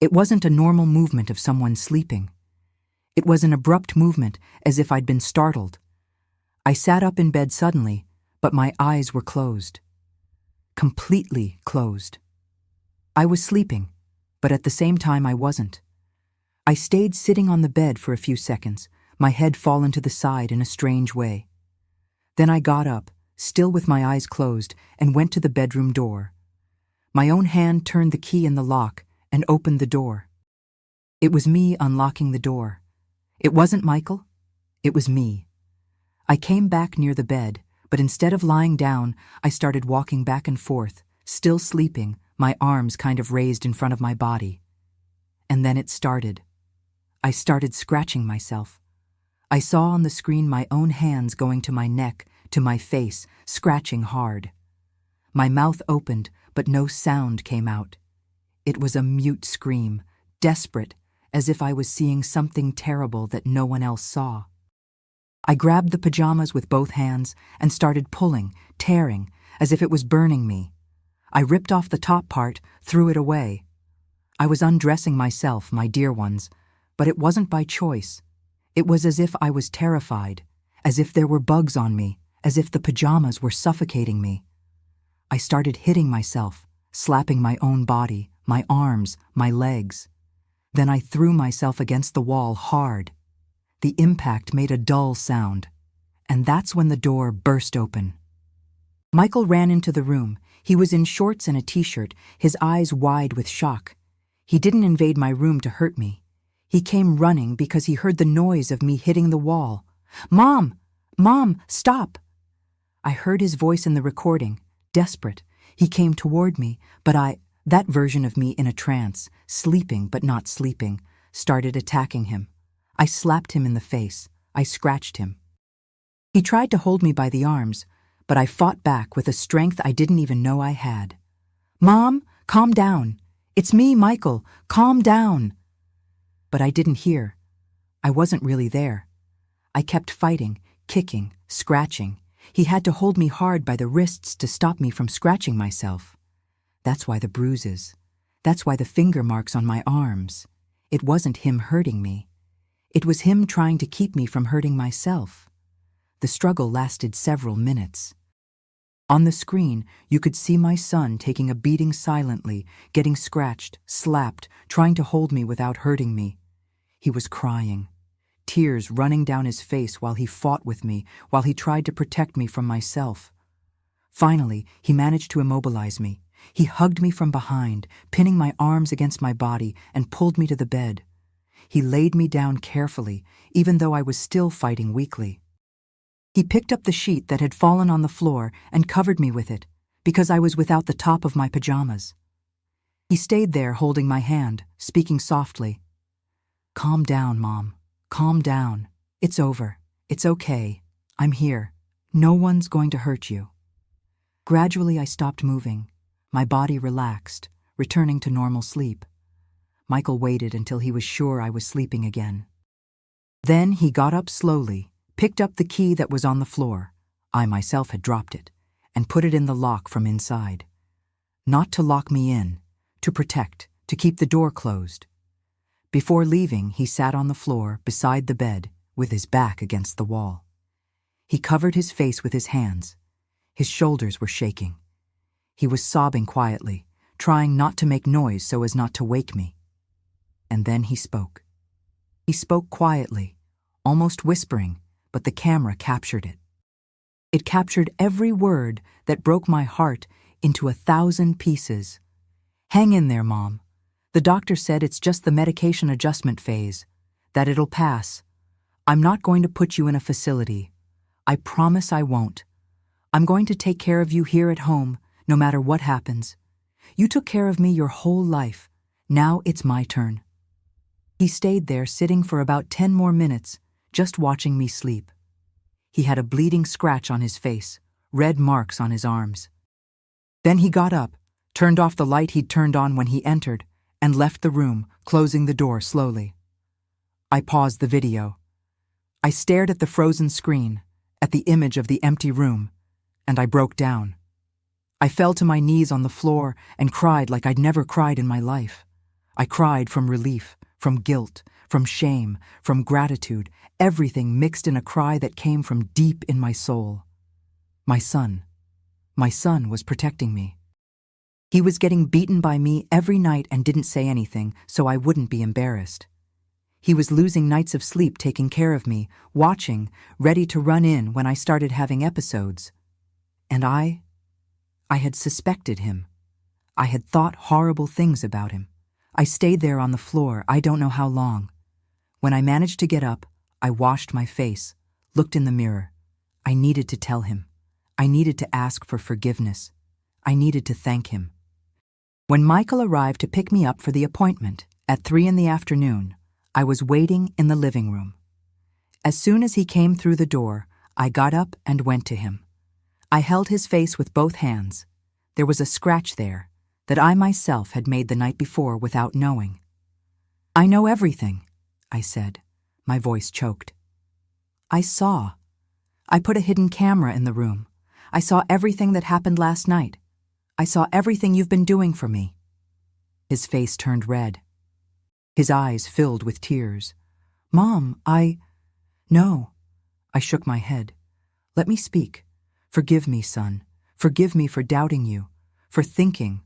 It wasn't a normal movement of someone sleeping. It was an abrupt movement, as if I'd been startled. I sat up in bed suddenly, but my eyes were closed. Completely closed. I was sleeping, but at the same time I wasn't. I stayed sitting on the bed for a few seconds, my head fallen to the side in a strange way. Then I got up, still with my eyes closed, and went to the bedroom door. My own hand turned the key in the lock and opened the door. It was me unlocking the door. It wasn't Michael. It was me. I came back near the bed, but instead of lying down, I started walking back and forth, still sleeping, my arms kind of raised in front of my body. And then it started. I started scratching myself. I saw on the screen my own hands going to my neck, to my face, scratching hard. My mouth opened, but no sound came out. It was a mute scream, desperate, as if I was seeing something terrible that no one else saw. I grabbed the pajamas with both hands and started pulling, tearing, as if it was burning me. I ripped off the top part, threw it away. I was undressing myself, my dear ones, but it wasn't by choice. It was as if I was terrified, as if there were bugs on me, as if the pajamas were suffocating me. I started hitting myself, slapping my own body, my arms, my legs. Then I threw myself against the wall hard. The impact made a dull sound, and that's when the door burst open. Michael ran into the room. He was in shorts and a t-shirt, his eyes wide with shock. He didn't invade my room to hurt me. He came running because he heard the noise of me hitting the wall. "Mom! Mom, stop!" I heard his voice in the recording, desperate. He came toward me, but that version of me in a trance, sleeping but not sleeping, started attacking him. I slapped him in the face. I scratched him. He tried to hold me by the arms, but I fought back with a strength I didn't even know I had. "Mom, calm down. It's me, Michael. Calm down." But I didn't hear. I wasn't really there. I kept fighting, kicking, scratching. He had to hold me hard by the wrists to stop me from scratching myself. That's why the bruises. That's why the finger marks on my arms. It wasn't him hurting me. It was him trying to keep me from hurting myself. The struggle lasted several minutes. On the screen, you could see my son taking a beating silently, getting scratched, slapped, trying to hold me without hurting me. He was crying, tears running down his face while he fought with me, while he tried to protect me from myself. Finally, he managed to immobilize me. He hugged me from behind, pinning my arms against my body, and pulled me to the bed. He laid me down carefully, even though I was still fighting weakly. He picked up the sheet that had fallen on the floor and covered me with it, because I was without the top of my pajamas. He stayed there holding my hand, speaking softly. "Calm down, Mom. Calm down. It's over. It's okay. I'm here. No one's going to hurt you." Gradually, I stopped moving. My body relaxed, returning to normal sleep. Michael waited until he was sure I was sleeping again. Then he got up slowly, picked up the key that was on the floor, I myself had dropped it, and put it in the lock from inside. Not to lock me in, to protect, to keep the door closed. Before leaving, he sat on the floor beside the bed with his back against the wall. He covered his face with his hands. His shoulders were shaking. He was sobbing quietly, trying not to make noise so as not to wake me. And then he spoke. He spoke quietly, almost whispering, but the camera captured it. It captured every word that broke my heart into 1,000 pieces. "Hang in there, Mom. The doctor said it's just the medication adjustment phase, that it'll pass. I'm not going to put you in a facility. I promise I won't. I'm going to take care of you here at home, no matter what happens. You took care of me your whole life. Now it's my turn." He stayed there sitting for about 10 more minutes, just watching me sleep. He had a bleeding scratch on his face, red marks on his arms. Then he got up, turned off the light he'd turned on when he entered, and left the room, closing the door slowly. I paused the video. I stared at the frozen screen, at the image of the empty room, and I broke down. I fell to my knees on the floor and cried like I'd never cried in my life. I cried from relief, from guilt, from shame, from gratitude, everything mixed in a cry that came from deep in my soul. My son was protecting me. He was getting beaten by me every night and didn't say anything, so I wouldn't be embarrassed. He was losing nights of sleep taking care of me, watching, ready to run in when I started having episodes. And I had suspected him. I had thought horrible things about him. I stayed there on the floor, I don't know how long. When I managed to get up, I washed my face, looked in the mirror. I needed to tell him. I needed to ask for forgiveness. I needed to thank him. When Michael arrived to pick me up for the appointment at 3 in the afternoon, I was waiting in the living room. As soon as he came through the door, I got up and went to him. I held his face with both hands. There was a scratch there that I myself had made the night before without knowing. "I know everything," I said, my voice choked. "I saw. I put a hidden camera in the room. I saw everything that happened last night. I saw everything you've been doing for me." His face turned red. His eyes filled with tears. "Mom, No." I shook my head. "Let me speak. Forgive me, son. Forgive me for doubting you, for thinking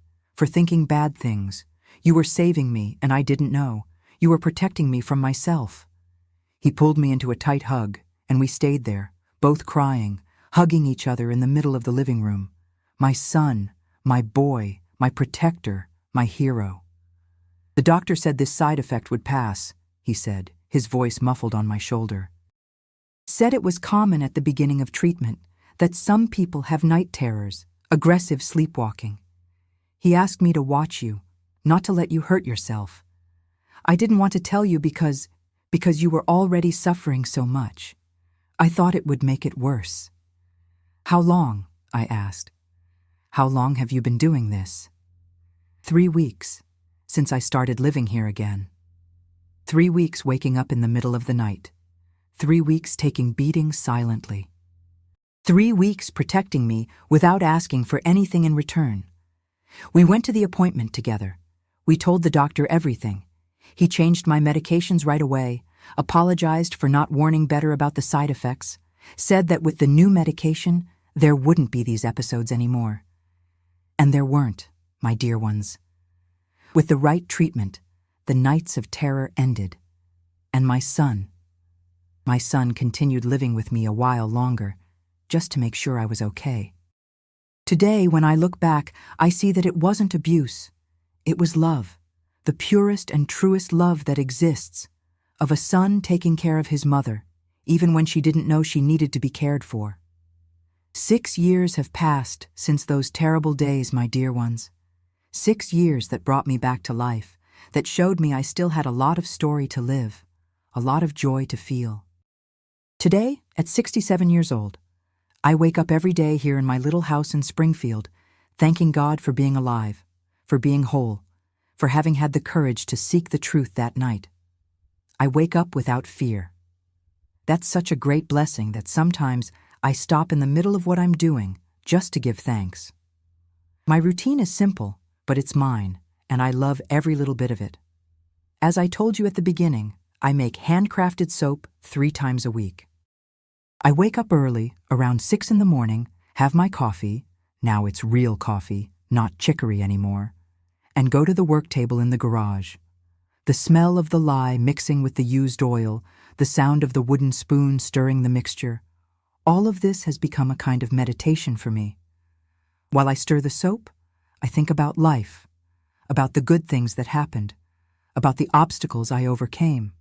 bad things. You were saving me, and I didn't know. You were protecting me from myself." He pulled me into a tight hug, and we stayed there, both crying, hugging each other in the middle of the living room. My son, my boy, my protector, my hero. "The doctor said this side effect would pass," he said, his voice muffled on my shoulder. "Said it was common at the beginning of treatment, that some people have night terrors, aggressive sleepwalking. He asked me to watch you, not to let you hurt yourself. I didn't want to tell you because you were already suffering so much. I thought it would make it worse." "How long?" I asked. "How long have you been doing this?" 3 weeks, since I started living here again. 3 weeks waking up in the middle of the night. 3 weeks taking beatings silently. 3 weeks protecting me without asking for anything in return. We went to the appointment together. We told the doctor everything. He changed my medications right away, apologized for not warning better about the side effects, said that with the new medication, there wouldn't be these episodes anymore. And there weren't, my dear ones. With the right treatment, the nights of terror ended. And my son continued living with me a while longer, just to make sure I was okay. Today, when I look back, I see that it wasn't abuse. It was love, the purest and truest love that exists, of a son taking care of his mother, even when she didn't know she needed to be cared for. 6 years have passed since those terrible days, my dear ones. 6 years that brought me back to life, that showed me I still had a lot of story to live, a lot of joy to feel. Today, at 67 years old, I wake up every day here in my little house in Springfield, thanking God for being alive, for being whole, for having had the courage to seek the truth that night. I wake up without fear. That's such a great blessing that sometimes I stop in the middle of what I'm doing just to give thanks. My routine is simple, but it's mine, and I love every little bit of it. As I told you at the beginning, I make handcrafted soap 3 times a week. I wake up early, around 6 in the morning, have my coffee, now it's real coffee, not chicory anymore, and go to the work table in the garage. The smell of the lye mixing with the used oil, the sound of the wooden spoon stirring the mixture, all of this has become a kind of meditation for me. While I stir the soap, I think about life, about the good things that happened, about the obstacles I overcame.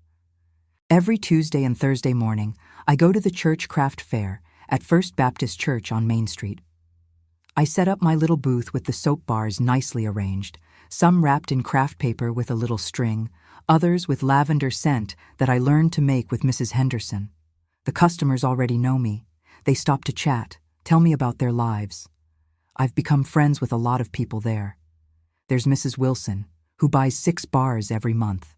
Every Tuesday and Thursday morning, I go to the church craft fair at First Baptist Church on Main Street. I set up my little booth with the soap bars nicely arranged, some wrapped in craft paper with a little string, others with lavender scent that I learned to make with Mrs. Henderson. The customers already know me. They stop to chat, tell me about their lives. I've become friends with a lot of people there. There's Mrs. Wilson, who buys 6 bars every month.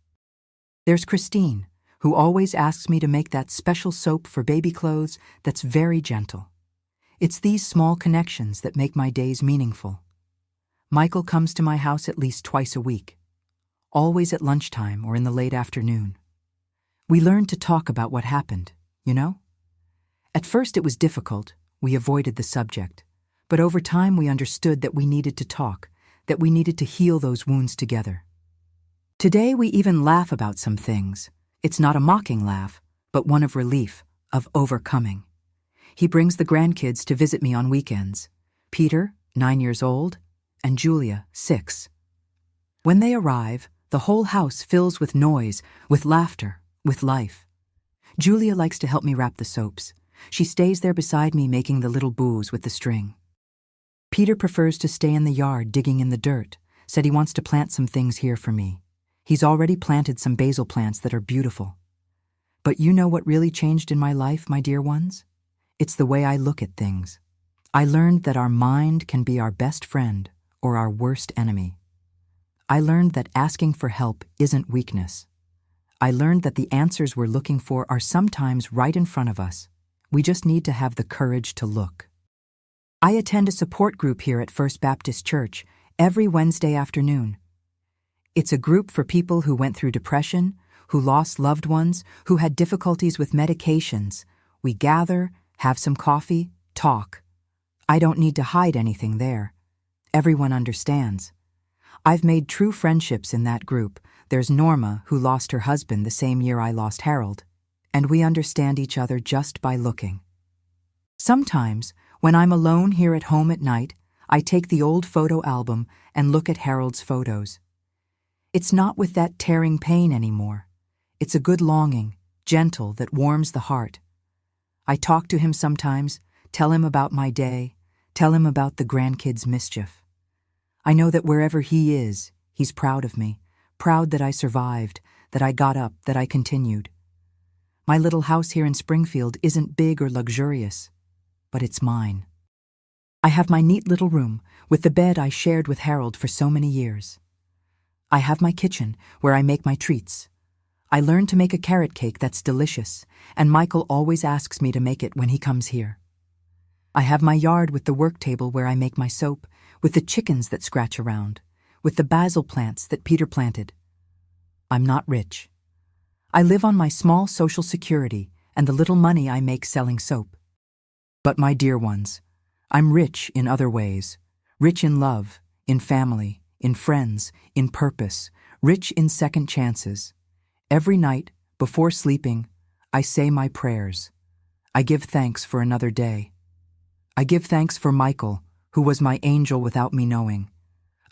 There's Christine, who always asks me to make that special soap for baby clothes that's very gentle. It's these small connections that make my days meaningful. Michael comes to my house at least twice a week, always at lunchtime or in the late afternoon. We learned to talk about what happened, you know? At first it was difficult, we avoided the subject, but over time we understood that we needed to talk, that we needed to heal those wounds together. Today we even laugh about some things. It's not a mocking laugh, but one of relief, of overcoming. He brings the grandkids to visit me on weekends. Peter, 9 years old, and Julia, 6. When they arrive, the whole house fills with noise, with laughter, with life. Julia likes to help me wrap the soaps. She stays there beside me making the little bows with the string. Peter prefers to stay in the yard digging in the dirt, said he wants to plant some things here for me. He's already planted some basil plants that are beautiful. But you know what really changed in my life, my dear ones? It's the way I look at things. I learned that our mind can be our best friend or our worst enemy. I learned that asking for help isn't weakness. I learned that the answers we're looking for are sometimes right in front of us. We just need to have the courage to look. I attend a support group here at First Baptist Church every Wednesday afternoon. It's a group for people who went through depression, who lost loved ones, who had difficulties with medications. We gather, have some coffee, talk. I don't need to hide anything there. Everyone understands. I've made true friendships in that group. There's Norma, who lost her husband the same year I lost Harold, and we understand each other just by looking. Sometimes, when I'm alone here at home at night, I take the old photo album and look at Harold's photos. It's not with that tearing pain anymore. It's a good longing, gentle, that warms the heart. I talk to him sometimes, tell him about my day, tell him about the grandkids' mischief. I know that wherever he is, he's proud of me, proud that I survived, that I got up, that I continued. My little house here in Springfield isn't big or luxurious, but it's mine. I have my neat little room with the bed I shared with Harold for so many years. I have my kitchen where I make my treats. I learned to make a carrot cake that's delicious, and Michael always asks me to make it when he comes here. I have my yard with the work table where I make my soap, with the chickens that scratch around, with the basil plants that Peter planted. I'm not rich. I live on my small social security and the little money I make selling soap. But my dear ones, I'm rich in other ways, rich in love, in family, in friends, in purpose, rich in second chances. Every night, before sleeping, I say my prayers. I give thanks for another day. I give thanks for Michael, who was my angel without me knowing.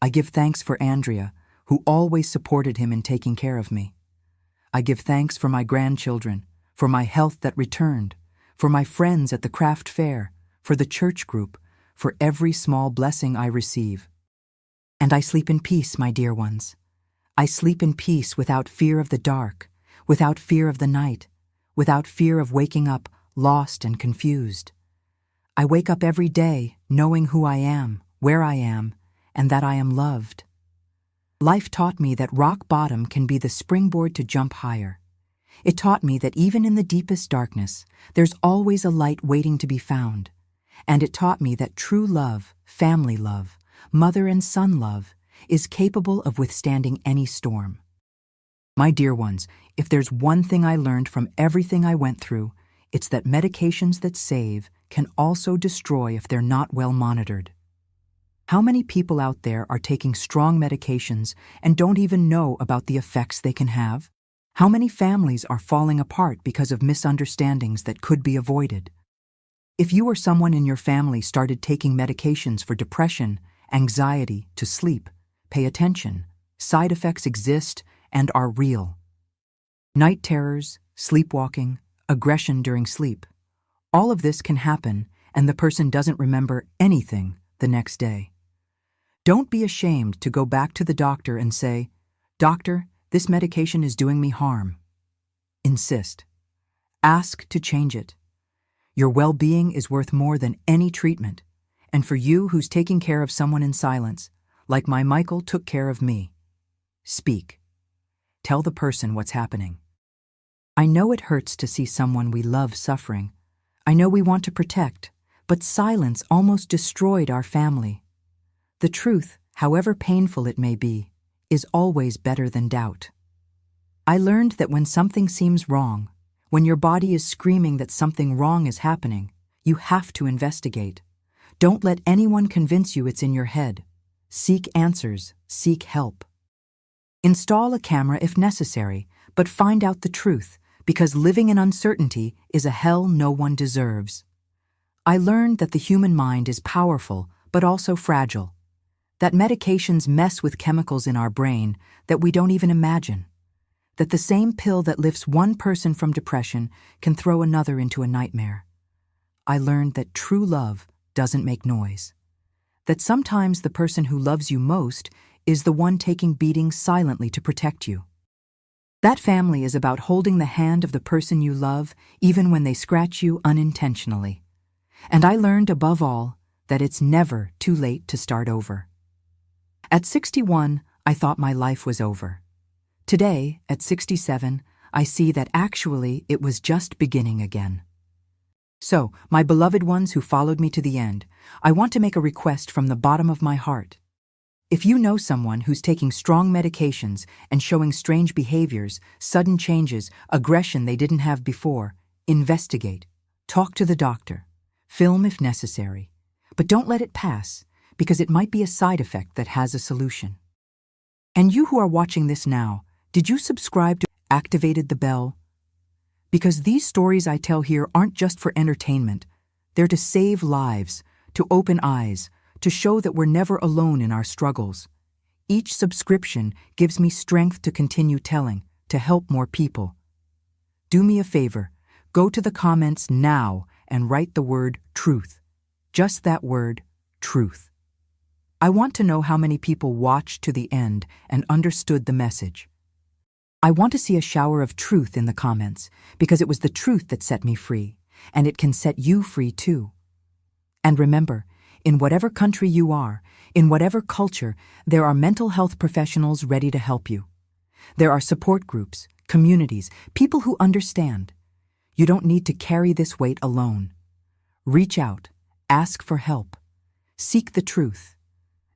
I give thanks for Andrea, who always supported him in taking care of me. I give thanks for my grandchildren, for my health that returned, for my friends at the craft fair, for the church group, for every small blessing I receive. And I sleep in peace, my dear ones. I sleep in peace without fear of the dark, without fear of the night, without fear of waking up lost and confused. I wake up every day knowing who I am, where I am, and that I am loved. Life taught me that rock bottom can be the springboard to jump higher. It taught me that even in the deepest darkness, there's always a light waiting to be found. And it taught me that true love, family love, mother and son love, is capable of withstanding any storm. My dear ones, if there's one thing I learned from everything I went through, it's that medications that save can also destroy if they're not well monitored. How many people out there are taking strong medications and don't even know about the effects they can have? How many families are falling apart because of misunderstandings that could be avoided? If you or someone in your family started taking medications for depression, anxiety, to sleep, pay attention. Side effects exist and are real. Night terrors, sleepwalking, aggression during sleep. All of this can happen and the person doesn't remember anything the next day. Don't be ashamed to go back to the doctor and say, "Doctor, this medication is doing me harm." Insist. Ask to change it. Your well-being is worth more than any treatment. And for you who's taking care of someone in silence, like my Michael took care of me, speak. Tell the person what's happening. I know it hurts to see someone we love suffering. I know we want to protect, but silence almost destroyed our family. The truth, however painful it may be, is always better than doubt. I learned that when something seems wrong, when your body is screaming that something wrong is happening, you have to investigate. Don't let anyone convince you it's in your head. Seek answers, seek help. Install a camera if necessary, but find out the truth, because living in uncertainty is a hell no one deserves. I learned that the human mind is powerful, but also fragile. That medications mess with chemicals in our brain that we don't even imagine. That the same pill that lifts one person from depression can throw another into a nightmare. I learned that true love doesn't make noise. that sometimes the person who loves you most is the one taking beatings silently to protect you. That family is about holding the hand of the person you love even when they scratch you unintentionally. And I learned above all that it's never too late to start over. At 61, I thought my life was over. Today, at 67, I see that actually it was just beginning again. So, my beloved ones who followed me to the end, I want to make a request from the bottom of my heart. If you know someone who's taking strong medications and showing strange behaviors, sudden changes, aggression they didn't have before, investigate. Talk to the doctor. Film if necessary. But don't let it pass, because it might be a side effect that has a solution. And you who are watching this now, did you subscribe to activated the bell? Because these stories I tell here aren't just for entertainment. They're to save lives, to open eyes, to show that we're never alone in our struggles. Each subscription gives me strength to continue telling, to help more people. Do me a favor, go to the comments now and write the word truth. Just that word, truth. I want to know how many people watched to the end and understood the message. I want to see a shower of truth in the comments, because it was the truth that set me free, and it can set you free too. And remember, in whatever country you are, in whatever culture, there are mental health professionals ready to help you. There are support groups, communities, people who understand. You don't need to carry this weight alone. Reach out, ask for help, seek the truth.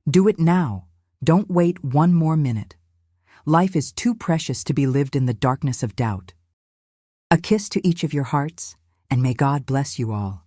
Do it now. Don't wait one more minute. Life is too precious to be lived in the darkness of doubt. A kiss to each of your hearts, and may God bless you all.